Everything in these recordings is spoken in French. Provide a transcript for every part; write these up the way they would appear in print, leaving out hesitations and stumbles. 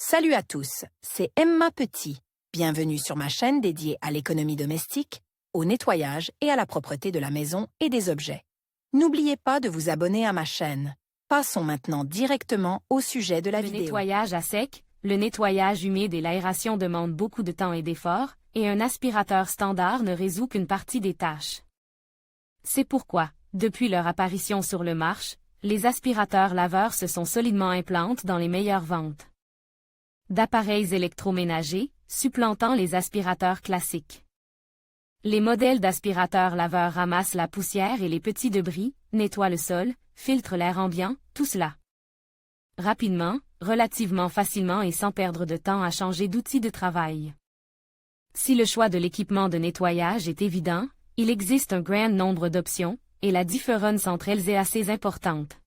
Salut à tous, c'est Emma Petit. Bienvenue sur ma chaîne dédiée à l'économie domestique, au nettoyage et à la propreté de la maison et des objets. N'oubliez pas de vous abonner à ma chaîne. Passons maintenant directement au sujet de la vidéo. Le nettoyage à sec, le nettoyage humide et l'aération demandent beaucoup de temps et d'efforts, et un aspirateur standard ne résout qu'une partie des tâches. C'est pourquoi, depuis leur apparition sur le marché, les aspirateurs laveurs se sont solidement implantés dans les meilleures ventes d'appareils électroménagers, supplantant les aspirateurs classiques. Les modèles d'aspirateurs laveurs ramassent la poussière et les petits débris, nettoient le sol, filtrent l'air ambiant, tout cela rapidement, relativement facilement et sans perdre de temps à changer d'outil de travail. Si le choix de l'équipement de nettoyage est évident, il existe un grand nombre d'options, et la différence entre elles est assez importante.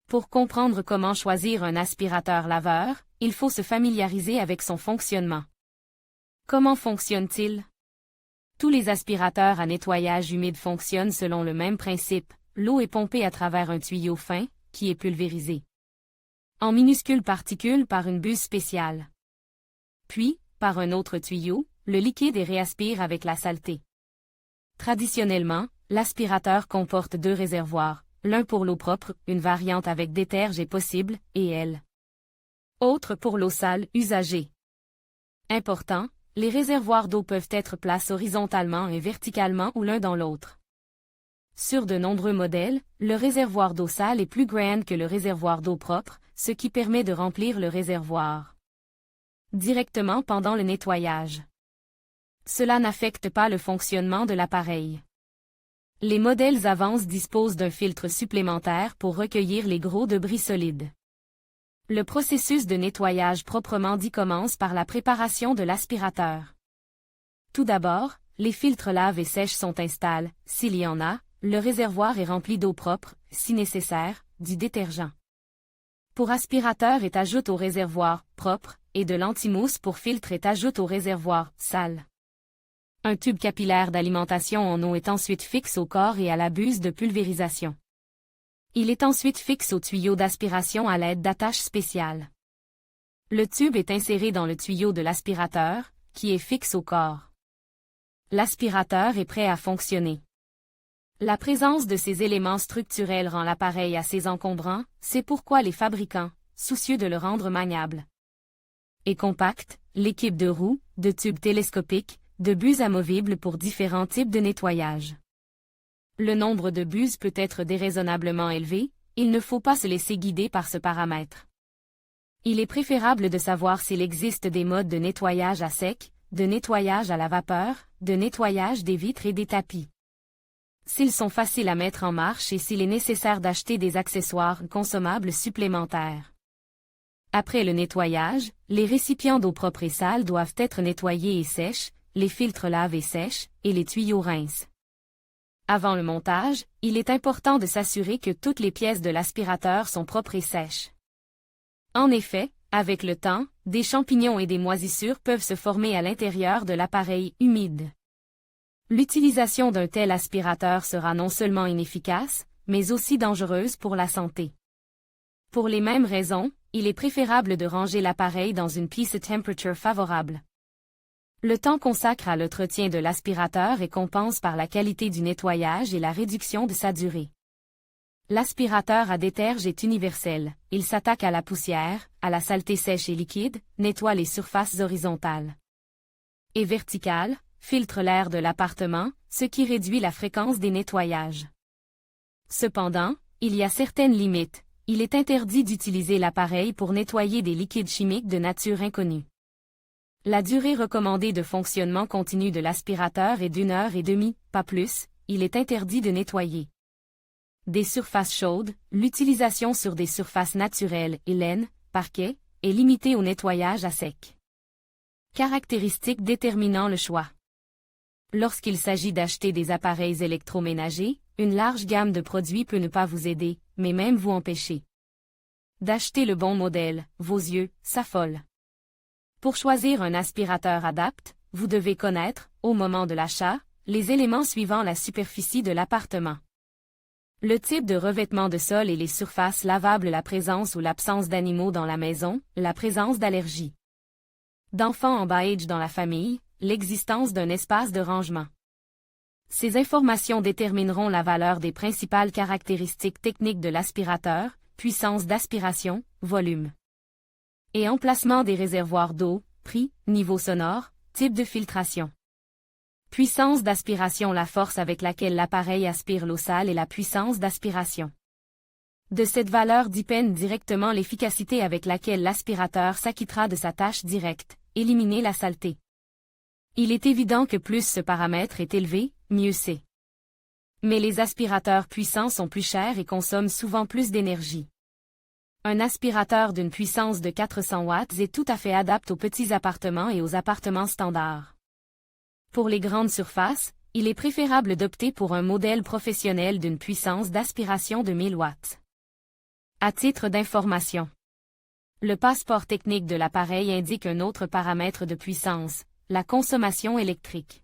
Pour comprendre comment choisir un aspirateur laveur, il faut se familiariser avec son fonctionnement. Comment fonctionne-t-il? Tous les aspirateurs à nettoyage humide fonctionnent selon le même principe, l'eau est pompée à travers un tuyau fin, qui est pulvérisé en minuscules particules par une buse spéciale. Puis, par un autre tuyau, le liquide est réaspiré avec la saleté. Traditionnellement, l'aspirateur comporte deux réservoirs, l'un pour l'eau propre, une variante avec déterge est possible, et autre pour l'eau sale, usagée. Important, les réservoirs d'eau peuvent être placés horizontalement et verticalement ou l'un dans l'autre. Sur de nombreux modèles, le réservoir d'eau sale est plus grand que le réservoir d'eau propre, ce qui permet de remplir le réservoir directement pendant le nettoyage. Cela n'affecte pas le fonctionnement de l'appareil. Les modèles Avance disposent d'un filtre supplémentaire pour recueillir les gros débris solides. Le processus de nettoyage proprement dit commence par la préparation de l'aspirateur. Tout d'abord, les filtres lave et sèche sont installés, s'il y en a, le réservoir est rempli d'eau propre, si nécessaire, du détergent pour aspirateur est ajoute au réservoir propre, et de l'antimousse pour filtre est ajoute au réservoir sale. Un tube capillaire d'alimentation en eau est ensuite fixe au corps et à la buse de pulvérisation. Il est ensuite fixe au tuyau d'aspiration à l'aide d'attaches spéciales. Le tube est inséré dans le tuyau de l'aspirateur, qui est fixe au corps. L'aspirateur est prêt à fonctionner. La présence de ces éléments structurels rend l'appareil assez encombrant, c'est pourquoi les fabricants, soucieux de le rendre maniable et compact, l'équipe de roues, de tubes télescopiques, de buses amovibles pour différents types de nettoyage. Le nombre de buses peut être déraisonnablement élevé, il ne faut pas se laisser guider par ce paramètre. Il est préférable de savoir s'il existe des modes de nettoyage à sec, de nettoyage à la vapeur, de nettoyage des vitres et des tapis. S'ils sont faciles à mettre en marche et s'il est nécessaire d'acheter des accessoires consommables supplémentaires. Après le nettoyage, les récipients d'eau propre et sale doivent être nettoyés et sèches, les filtres lavent et sèchent, et les tuyaux rincent. Avant le montage, il est important de s'assurer que toutes les pièces de l'aspirateur sont propres et sèches. En effet, avec le temps, des champignons et des moisissures peuvent se former à l'intérieur de l'appareil humide. L'utilisation d'un tel aspirateur sera non seulement inefficace, mais aussi dangereuse pour la santé. Pour les mêmes raisons, il est préférable de ranger l'appareil dans une pièce à température favorable. Le temps consacré à l'entretien de l'aspirateur récompense par la qualité du nettoyage et la réduction de sa durée. L'aspirateur à déterge est universel, il s'attaque à la poussière, à la saleté sèche et liquide, nettoie les surfaces horizontales et verticales, filtre l'air de l'appartement, ce qui réduit la fréquence des nettoyages. Cependant, il y a certaines limites, il est interdit d'utiliser l'appareil pour nettoyer des liquides chimiques de nature inconnue. La durée recommandée de fonctionnement continu de l'aspirateur est d'1 heure et demie, pas plus, il est interdit de nettoyer des surfaces chaudes, l'utilisation sur des surfaces naturelles, laine, parquet, est limitée au nettoyage à sec. Caractéristiques déterminant le choix. Lorsqu'il s'agit d'acheter des appareils électroménagers, une large gamme de produits peut ne pas vous aider, mais même vous empêcher d'acheter le bon modèle, vos yeux s'affolent. Pour choisir un aspirateur adapté, vous devez connaître, au moment de l'achat, les éléments suivant la superficie de l'appartement. Le type de revêtement de sol et les surfaces lavables, la présence ou l'absence d'animaux dans la maison, la présence d'allergies. D'enfants en bas âge dans la famille, l'existence d'un espace de rangement. Ces informations détermineront la valeur des principales caractéristiques techniques de l'aspirateur, puissance d'aspiration, volume. Et emplacement des réservoirs d'eau, prix, niveau sonore, type de filtration. Puissance d'aspiration, la force avec laquelle l'appareil aspire l'eau sale et la puissance d'aspiration. De cette valeur dépend directement l'efficacité avec laquelle l'aspirateur s'acquittera de sa tâche directe, éliminer la saleté. Il est évident que plus ce paramètre est élevé, mieux c'est. Mais les aspirateurs puissants sont plus chers et consomment souvent plus d'énergie. Un aspirateur d'une puissance de 400 watts est tout à fait adapté aux petits appartements et aux appartements standards. Pour les grandes surfaces, il est préférable d'opter pour un modèle professionnel d'une puissance d'aspiration de 1000 watts. À titre d'information, le passeport technique de l'appareil indique un autre paramètre de puissance, la consommation électrique.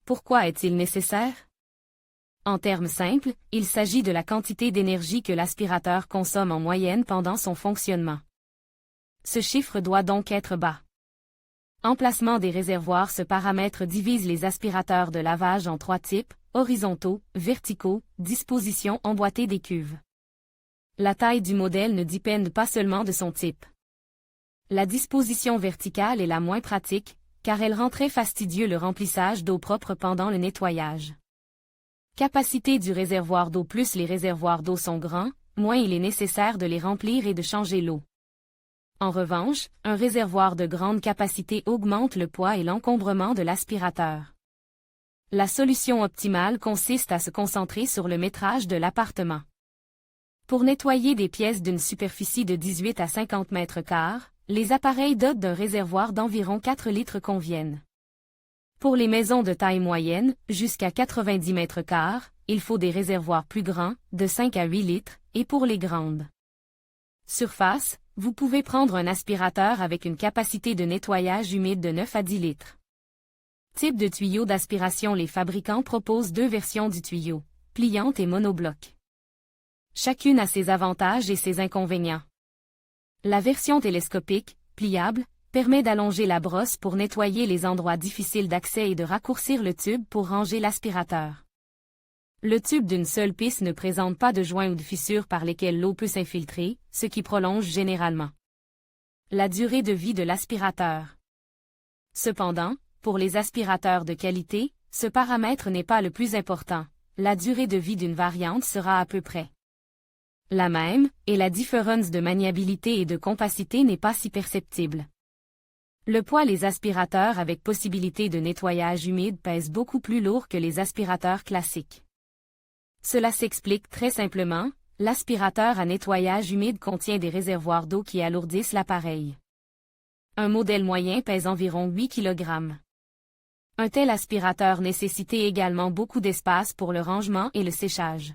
Pourquoi est-il nécessaire? En termes simples, il s'agit de la quantité d'énergie que l'aspirateur consomme en moyenne pendant son fonctionnement. Ce chiffre doit donc être bas. Emplacement des réservoirs. Ce paramètre divise les aspirateurs de lavage en 3 types, horizontaux, verticaux, disposition emboîtée des cuves. La taille du modèle ne dépend pas seulement de son type. La disposition verticale est la moins pratique, car elle rend très fastidieux le remplissage d'eau propre pendant le nettoyage. Capacité du réservoir d'eau. Plus les réservoirs d'eau sont grands, moins il est nécessaire de les remplir et de changer l'eau. En revanche, un réservoir de grande capacité augmente le poids et l'encombrement de l'aspirateur. La solution optimale consiste à se concentrer sur le métrage de l'appartement. Pour nettoyer des pièces d'une superficie de 18 à 50 mètres carrés, les appareils dotés d'un réservoir d'environ 4 litres conviennent. Pour les maisons de taille moyenne, jusqu'à 90 mètres carrés, il faut des réservoirs plus grands, de 5 à 8 litres, et pour les grandes surfaces, vous pouvez prendre un aspirateur avec une capacité de nettoyage humide de 9 à 10 litres. Type de tuyau d'aspiration. Les fabricants proposent 2 versions du tuyau, pliante et monobloc. Chacune a ses avantages et ses inconvénients. La version télescopique, pliable, permet d'allonger la brosse pour nettoyer les endroits difficiles d'accès et de raccourcir le tube pour ranger l'aspirateur. Le tube d'une seule piste ne présente pas de joints ou de fissures par lesquels l'eau peut s'infiltrer, ce qui prolonge généralement la durée de vie de l'aspirateur. Cependant, pour les aspirateurs de qualité, ce paramètre n'est pas le plus important. La durée de vie d'une variante sera à peu près la même, et la différence de maniabilité et de compacité n'est pas si perceptible. Le poids. Les aspirateurs avec possibilité de nettoyage humide pèsent beaucoup plus lourd que les aspirateurs classiques. Cela s'explique très simplement, l'aspirateur à nettoyage humide contient des réservoirs d'eau qui alourdissent l'appareil. Un modèle moyen pèse environ 8 kg. Un tel aspirateur nécessite également beaucoup d'espace pour le rangement et le séchage.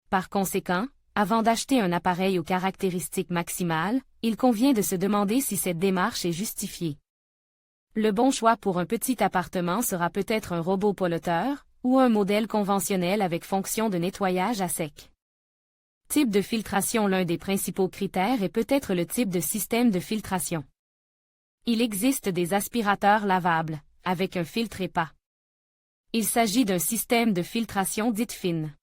Par conséquent, avant d'acheter un appareil aux caractéristiques maximales, il convient de se demander si cette démarche est justifiée. Le bon choix pour un petit appartement sera peut-être un robot poleteur, ou un modèle conventionnel avec fonction de nettoyage à sec. Type de filtration. L'un des principaux critères est peut-être le type de système de filtration. Il existe des aspirateurs lavables, avec un filtre EPA. Il s'agit d'un système de filtration dite fine.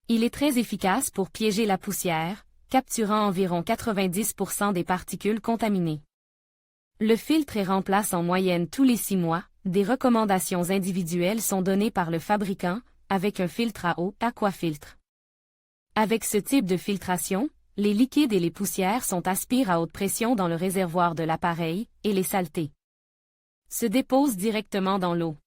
Il est très efficace pour piéger la poussière, capturant environ 90% des particules contaminées. Le filtre est remplacé en moyenne tous les 6 mois. Des recommandations individuelles sont données par le fabricant, avec un filtre à eau, aquafiltre. Avec ce type de filtration, les liquides et les poussières sont aspirés à haute pression dans le réservoir de l'appareil, et les saletés se déposent directement dans l'eau.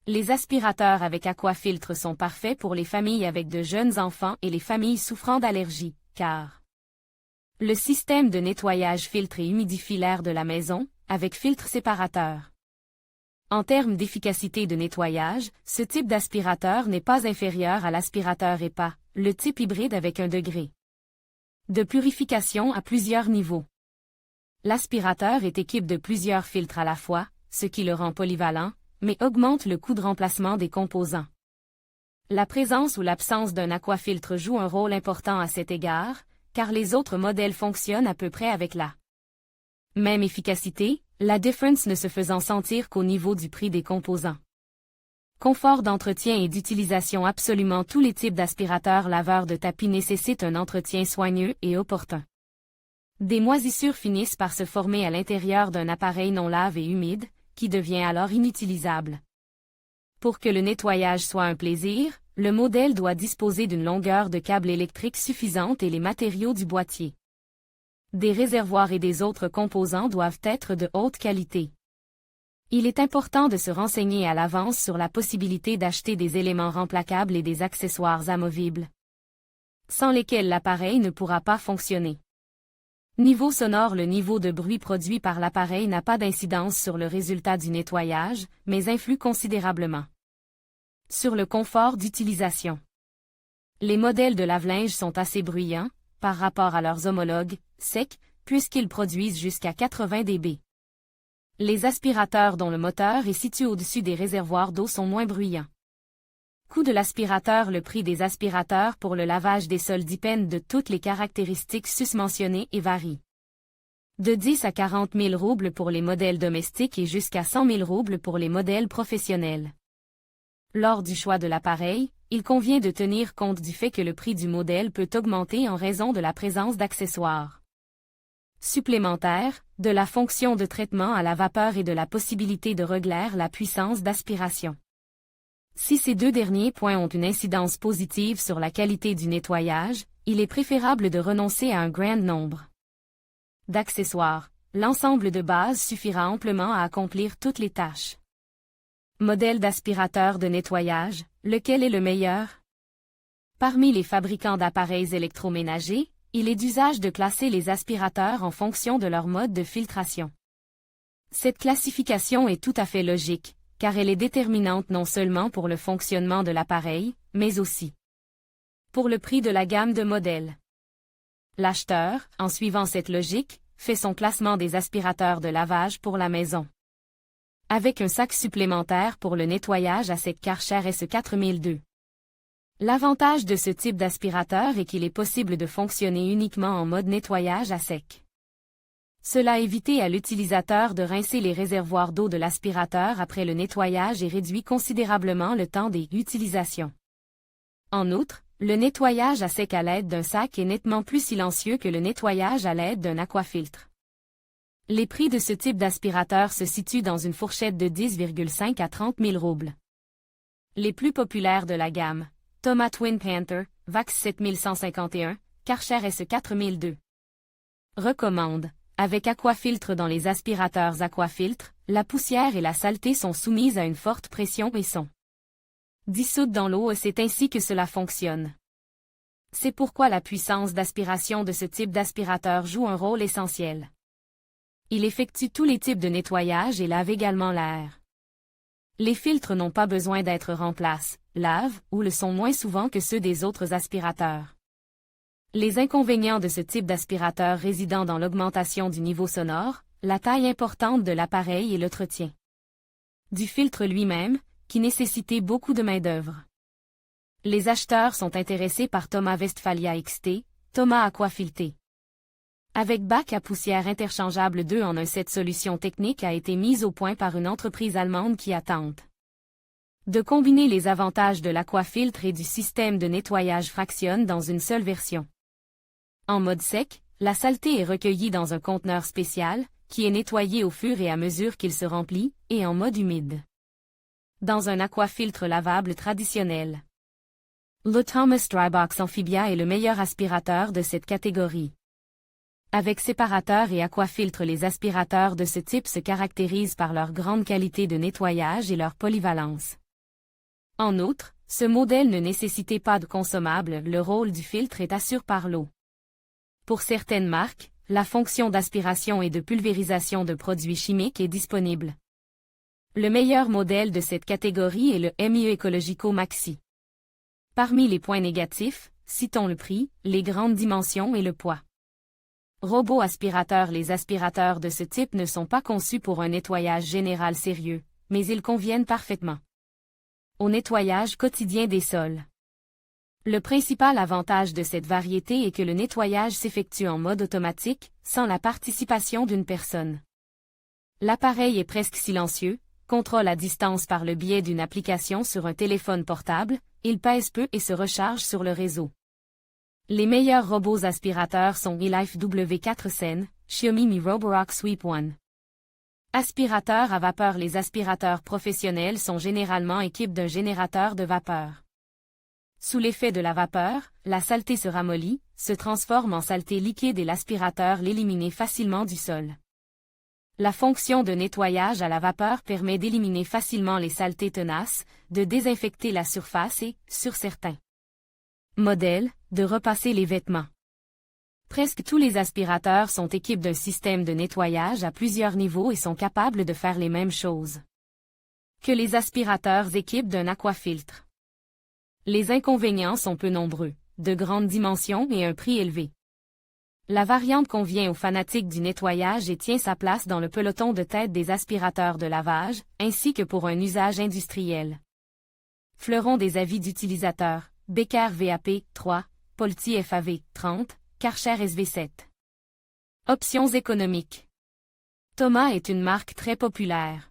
Les aspirateurs avec aquafiltre sont parfaits pour les familles avec de jeunes enfants et les familles souffrant d'allergies, car le système de nettoyage filtre et humidifie l'air de la maison, avec filtre séparateur. En termes d'efficacité de nettoyage, ce type d'aspirateur n'est pas inférieur à l'aspirateur EPA, le type hybride avec un degré de purification à plusieurs niveaux. L'aspirateur est équipé de plusieurs filtres à la fois, ce qui le rend polyvalent, mais augmente le coût de remplacement des composants. La présence ou l'absence d'un aquafiltre joue un rôle important à cet égard, car les autres modèles fonctionnent à peu près avec la même efficacité, la différence ne se faisant sentir qu'au niveau du prix des composants. Confort d'entretien et d'utilisation. Absolument tous les types d'aspirateurs laveurs de tapis nécessitent un entretien soigneux et opportun. Des moisissures finissent par se former à l'intérieur d'un appareil non lave et humide, qui devient alors inutilisable. Pour que le nettoyage soit un plaisir, le modèle doit disposer d'une longueur de câble électrique suffisante et les matériaux du boîtier. Des réservoirs et des autres composants doivent être de haute qualité. Il est important de se renseigner à l'avance sur la possibilité d'acheter des éléments remplaçables et des accessoires amovibles, sans lesquels l'appareil ne pourra pas fonctionner. Niveau sonore. Le niveau de bruit produit par l'appareil n'a pas d'incidence sur le résultat du nettoyage, mais influe considérablement sur le confort d'utilisation. Les modèles de lave-linge sont assez bruyants, par rapport à leurs homologues, secs, puisqu'ils produisent jusqu'à 80 dB. Les aspirateurs dont le moteur est situé au-dessus des réservoirs d'eau sont moins bruyants. Coût de l'aspirateur. Le prix des aspirateurs pour le lavage des sols dépend de toutes les caractéristiques susmentionnées et varie de 10 à 40 000 roubles pour les modèles domestiques et jusqu'à 100 000 roubles pour les modèles professionnels. Lors du choix de l'appareil, il convient de tenir compte du fait que le prix du modèle peut augmenter en raison de la présence d'accessoires supplémentaires, de la fonction de traitement à la vapeur et de la possibilité de régler la puissance d'aspiration. Si ces deux derniers points ont une incidence positive sur la qualité du nettoyage, il est préférable de renoncer à un grand nombre d'accessoires. L'ensemble de base suffira amplement à accomplir toutes les tâches. Modèle d'aspirateur de nettoyage, lequel est le meilleur? Parmi les fabricants d'appareils électroménagers, il est d'usage de classer les aspirateurs en fonction de leur mode de filtration. Cette classification est tout à fait logique, car elle est déterminante non seulement pour le fonctionnement de l'appareil, mais aussi pour le prix de la gamme de modèles. L'acheteur, en suivant cette logique, fait son classement des aspirateurs de lavage pour la maison, avec un sac supplémentaire pour le nettoyage à sec Karcher S4002. L'avantage de ce type d'aspirateur est qu'il est possible de fonctionner uniquement en mode nettoyage à sec. Cela évite à l'utilisateur de rincer les réservoirs d'eau de l'aspirateur après le nettoyage et réduit considérablement le temps d'utilisation. En outre, le nettoyage à sec à l'aide d'un sac est nettement plus silencieux que le nettoyage à l'aide d'un aquafiltre. Les prix de ce type d'aspirateur se situent dans une fourchette de 10,5 à 30 000 roubles. Les plus populaires de la gamme: Toma Twin Panther, Vax 7151, Karcher S4002. Recommande. Avec aquafiltre. Dans les aspirateurs aquafiltre, la poussière et la saleté sont soumises à une forte pression et sont dissoutes dans l'eau et c'est ainsi que cela fonctionne. C'est pourquoi la puissance d'aspiration de ce type d'aspirateur joue un rôle essentiel. Il effectue tous les types de nettoyage et lave également l'air. Les filtres n'ont pas besoin d'être remplacés, lavent ou le sont moins souvent que ceux des autres aspirateurs. Les inconvénients de ce type d'aspirateur résident dans l'augmentation du niveau sonore, la taille importante de l'appareil et l'entretien du filtre lui-même, qui nécessitait beaucoup de main-d'œuvre. Les acheteurs sont intéressés par Toma Westphalia XT, Toma Aquafilté. Avec bac à poussière interchangeable 2 en 1, cette solution technique a été mise au point par une entreprise allemande qui a tenté de combiner les avantages de l'aquafiltre et du système de nettoyage fractionne dans une seule version. En mode sec, la saleté est recueillie dans un conteneur spécial, qui est nettoyé au fur et à mesure qu'il se remplit, et en mode humide dans un aquafiltre lavable traditionnel. Le Thomas Drybox Amphibia est le meilleur aspirateur de cette catégorie. Avec séparateur et aquafiltre, les aspirateurs de ce type se caractérisent par leur grande qualité de nettoyage et leur polyvalence. En outre, ce modèle ne nécessitait pas de consommable, le rôle du filtre est assuré par l'eau. Pour certaines marques, la fonction d'aspiration et de pulvérisation de produits chimiques est disponible. Le meilleur modèle de cette catégorie est le MIE Ecologico Maxi. Parmi les points négatifs, citons le prix, les grandes dimensions et le poids. Robot aspirateur. Les aspirateurs de ce type ne sont pas conçus pour un nettoyage général sérieux, mais ils conviennent parfaitement au nettoyage quotidien des sols. Le principal avantage de cette variété est que le nettoyage s'effectue en mode automatique, sans la participation d'une personne. L'appareil est presque silencieux, contrôle à distance par le biais d'une application sur un téléphone portable, il pèse peu et se recharge sur le réseau. Les meilleurs robots aspirateurs sont eLife W4 Sen, Xiaomi Mi Roborock Sweep One. Aspirateurs à vapeur. Les aspirateurs professionnels sont généralement équipés d'un générateur de vapeur. Sous l'effet de la vapeur, la saleté se ramollit, se transforme en saleté liquide et l'aspirateur l'élimine facilement du sol. La fonction de nettoyage à la vapeur permet d'éliminer facilement les saletés tenaces, de désinfecter la surface et, sur certains modèles, de repasser les vêtements. Presque tous les aspirateurs sont équipés d'un système de nettoyage à plusieurs niveaux et sont capables de faire les mêmes choses que les aspirateurs équipés d'un aquafiltre. Les inconvénients sont peu nombreux, de grandes dimensions et un prix élevé. La variante convient aux fanatiques du nettoyage et tient sa place dans le peloton de tête des aspirateurs de lavage, ainsi que pour un usage industriel. Fleuron des avis d'utilisateurs, Becker VAP 3, Polti FAV 30, Karcher SV7. Options économiques. Thomas est une marque très populaire.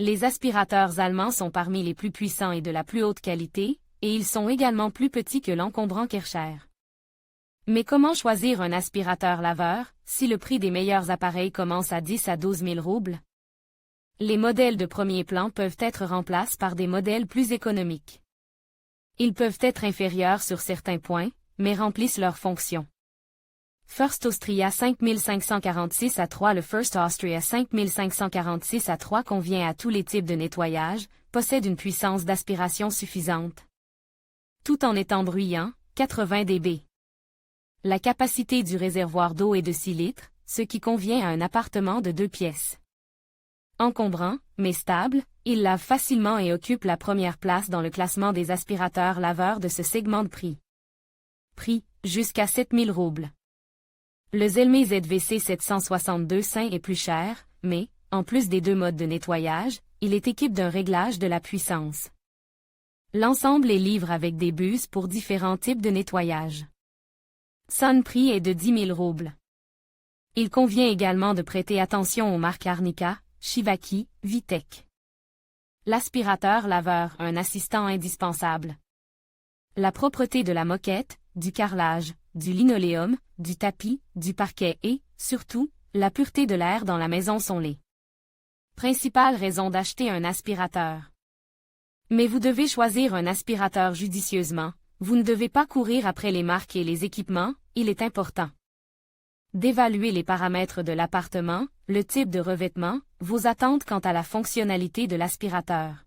Les aspirateurs allemands sont parmi les plus puissants et de la plus haute qualité, et ils sont également plus petits que l'encombrant Karcher. Mais comment choisir un aspirateur laveur, si le prix des meilleurs appareils commence à 10 à 12 000 roubles? Les modèles de premier plan peuvent être remplacés par des modèles plus économiques. Ils peuvent être inférieurs sur certains points, mais remplissent leurs fonctions. First Austria 5546 à 3. Le First Austria 5546 à 3 convient à tous les types de nettoyage, possède une puissance d'aspiration suffisante, tout en étant bruyant, 80 dB. La capacité du réservoir d'eau est de 6 litres, ce qui convient à un appartement de 2 pièces. Encombrant, mais stable, il lave facilement et occupe la première place dans le classement des aspirateurs laveurs de ce segment de prix. Prix, jusqu'à 7 000 roubles. Le Zelme ZVC 762 Sain est plus cher, mais, en plus des deux modes de nettoyage, il est équipé d'un réglage de la puissance. L'ensemble est livré avec des buses pour différents types de nettoyage. Son prix est de 10 000 roubles. Il convient également de prêter attention aux marques Arnica, Shivaki, Vitech. L'aspirateur laveur, un assistant indispensable. La propreté de la moquette, du carrelage, du linoléum, du tapis, du parquet et, surtout, la pureté de l'air dans la maison sont les principales raisons d'acheter un aspirateur. Mais vous devez choisir un aspirateur judicieusement, vous ne devez pas courir après les marques et les équipements, il est important d'évaluer les paramètres de l'appartement, le type de revêtement, vos attentes quant à la fonctionnalité de l'aspirateur.